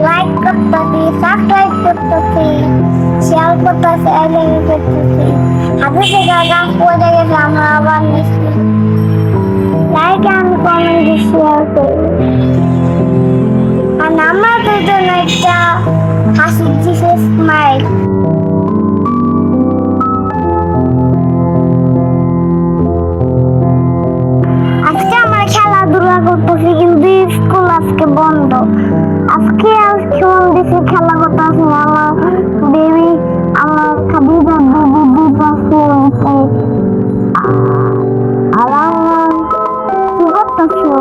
Like করতেছি, subscribe করতেছি, share করতেছি, এলিং করতেছি। হাতে থেকে গাছ পড়ে গেছে, আমরা আবার নিচ্ছি। লাইক এন্ড কমেন্ট শেয়ার করি। আর আমাদের জন্য একটা হাসি দিছে স্মাইল। আজকে আমরা খেলাধুলা করতেছি, কিন্তু স্কুল আজকে বন্ধ। আজকে মন দিছে খেলা করতেছি। আমার বেবি, আমার খাদিজা বেবি দুটো শুনছে। আর আমার কি করতেছো?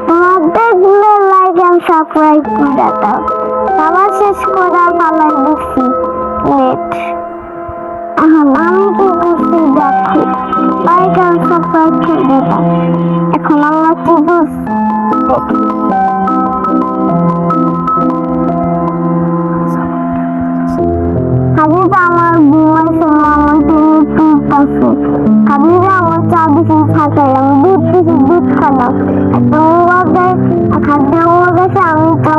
তোমার দেখলে লাইক এন্ড সাবস্ক্রাইব করে দাও। সবার শেষ করে পালাই দিচ্ছি নেট। এখন আমি কি করছি দেখো, লাইক এন্ড সাবস্ক্রাইব করে দাও। এখন আমরা কি করছি খাদিজা আমার ঘুমাইছে, আমার টিভি তুলতেছে। খাদিজা আমার চা দিছে থাকে, আমি দুধ দিছি, দুধ খালাম। একটা মোবাইল খাদ্য গেছে, আমি তো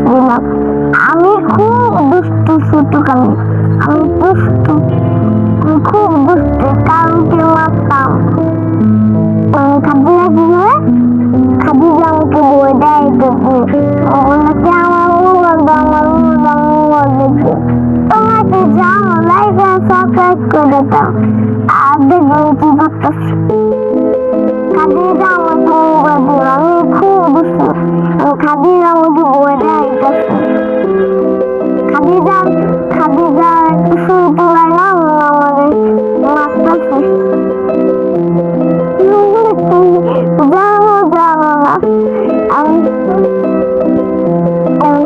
দিলাম। আমি খুব দুষ্টু ছোটকালে, আমি দুষ্টু, আমি খুব দুষ্টু, কারণকে মারতাম। খাদিজা কি করে, খাদিজা আমাকে বই দেয় বলেছে আমার মোবাইল দাও, আমার মোবাইল দেখবে। তোমরা কি জানো, লাইক এন্ড সাবস্ক্রাইব করে দাও। আর দেখবে কি করতেছি। খাদিজা আমাকে মোবাইল দিল, আমি খুব দুষ্টু, খাদিজা আমাকে বই দেয়। খাদিজা একটু শুরু তোলাই না, আমাদের মারতেছে। জানো না আমি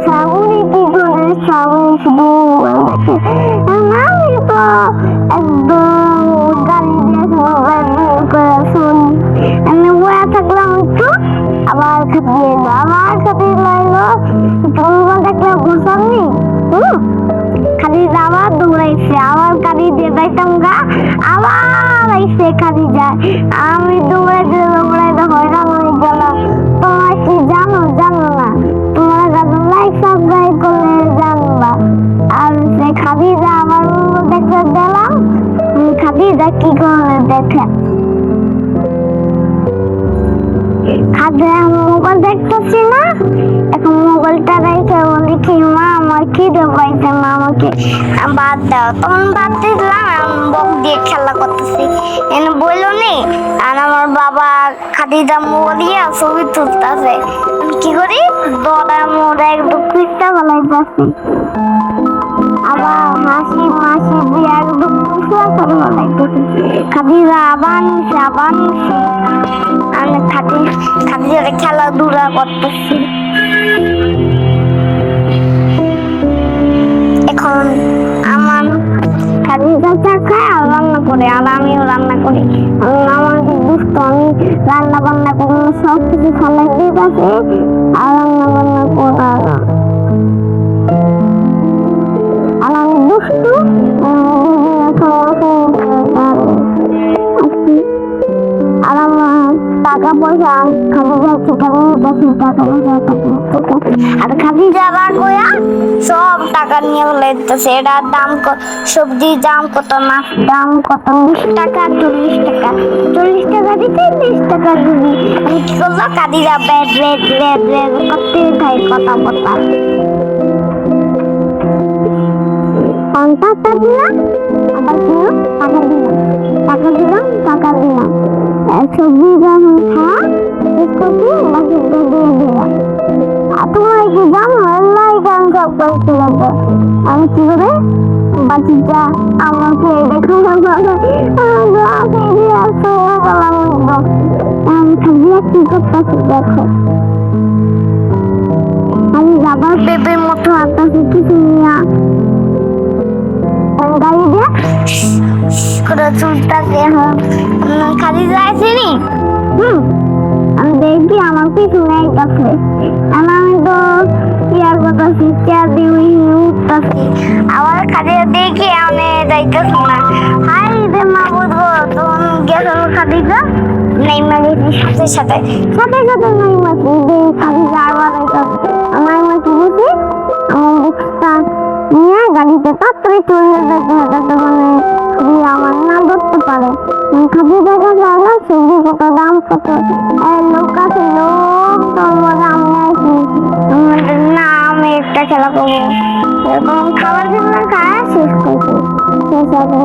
শ্রাবণী কি করে, শ্রাবণী শুধু আমি তো একদম গাড়ি দিয়ে শুনি। আমি বয়ে থাকলাম একটু, আবার খাপিয়ে এলো, আবার খাপিয়ে লাইলো। তোমার দেখলে ঘুষাবনি খাদিজা আবার দৌড়াইছে, আবার গাড়ি দিয়ে যাইতাম গা, আবার আইসে খাদিজা। আমি দৌড়াইতে হয়রান হয়ে গেলাম। তোমরা কি জানো, জানো না? তোমরা যারা লাইক সাবস্ক্রাইব করলে জানবা। আর সে খাদিজা আমার দেখতে গেলাম, খাদিজা কি করে দেখে। খাদিজা মোবাইল দেখতেছি না, এখন মোবাইলটা রেখে দেখি মা আমার খিদে পাইছে, মা আমাকে বাদ দাও। তখন বাদ দিলাম, বক দিয়ে খেলা করতেছি। এনে বললো নি, আর আমার বাবা খাদিজা মোবাইল দিয়ে ছবি তুলতেছে। কি করি, দড়া মোড়া একদম কুইটা ফেলাইতেছি। আবার হাসি মাসি দিয়ে একদম কুচুয়া করে ফেলাইতেছি। খাদিজা আবার নিছে, আবার নিছে। আমি খাদিজার খেলাধুলা করতেছি। এখন আমার খাদিজা চা খায় আর রান্না করে, আর আমিও রান্না করি। আমার দুষ্ট, আমি রান্না বান্না করি, সব কিছু ফেলাই দিয়ে পাশে, আর রান্না বান্না করা। আর আমি দুষ্টু, আর আমার টাকা পয়সা খাদিজা থেকে টাকা পয়সা, আর খাদিজা রাগ হইয়া সব টাকা নিয়ে ফেলাইতেছে। এটার দাম সবজির দাম কত, মাছ দাম কত, 20 টাকা 40 টাকা, 40 টাকা দিতে 20 টাকা দিবি। আমি কি করলো, Khadija bad bad bad bad করতে থাই কথা বলতাম। টাকা দিলাম, আবার দিলাম, টাকা দিলাম, টাকা দিলাম, টাকা দিলাম। সবজি যখন খাওয়া শেষ করছি, বাকিটা দিয়ে দিলাম। তোমরা কি জানো, লাইক এন্ড সাবস্ক্রাইব করে দাও। আমি কি করে বাকিটা আমাকে দেখো, আমি খাদিজা কি করতেছি দেখো। আমি যাবার বেবের মতো আঁকাছি কিছু নিয়ে, গাড়ি দিয়ে করে চলতেছে। এখন খাদিজা আসেনি, আমি দেখি আমার পিছনে গেছে। আমি তো ইয়ার করতেছি, চেয়ার দিয়ে উঠতেছি। আবার খাদিজা দেখি আমি যাইতেছি না। হাই রে মা বুঝবো, তুমি গেছো খাদিজা নাইমা দিদির সাথে সাথে নাইমা দিদি খালি যাওয়ার নাইমা দিদি আমার বুকটা নিয়ে গাড়িতে তাড়াতাড়ি চলে যেতে হবে মানে খুবই আমার না ধরতে পারে খাবি দেখা যায় না সবজি কত দাম কত লোক আছে লোক তোর আমি আছি না আমি একটা খেলা করবো এরকম খাবার জন্য খায় শেষ করছি শেষ হবে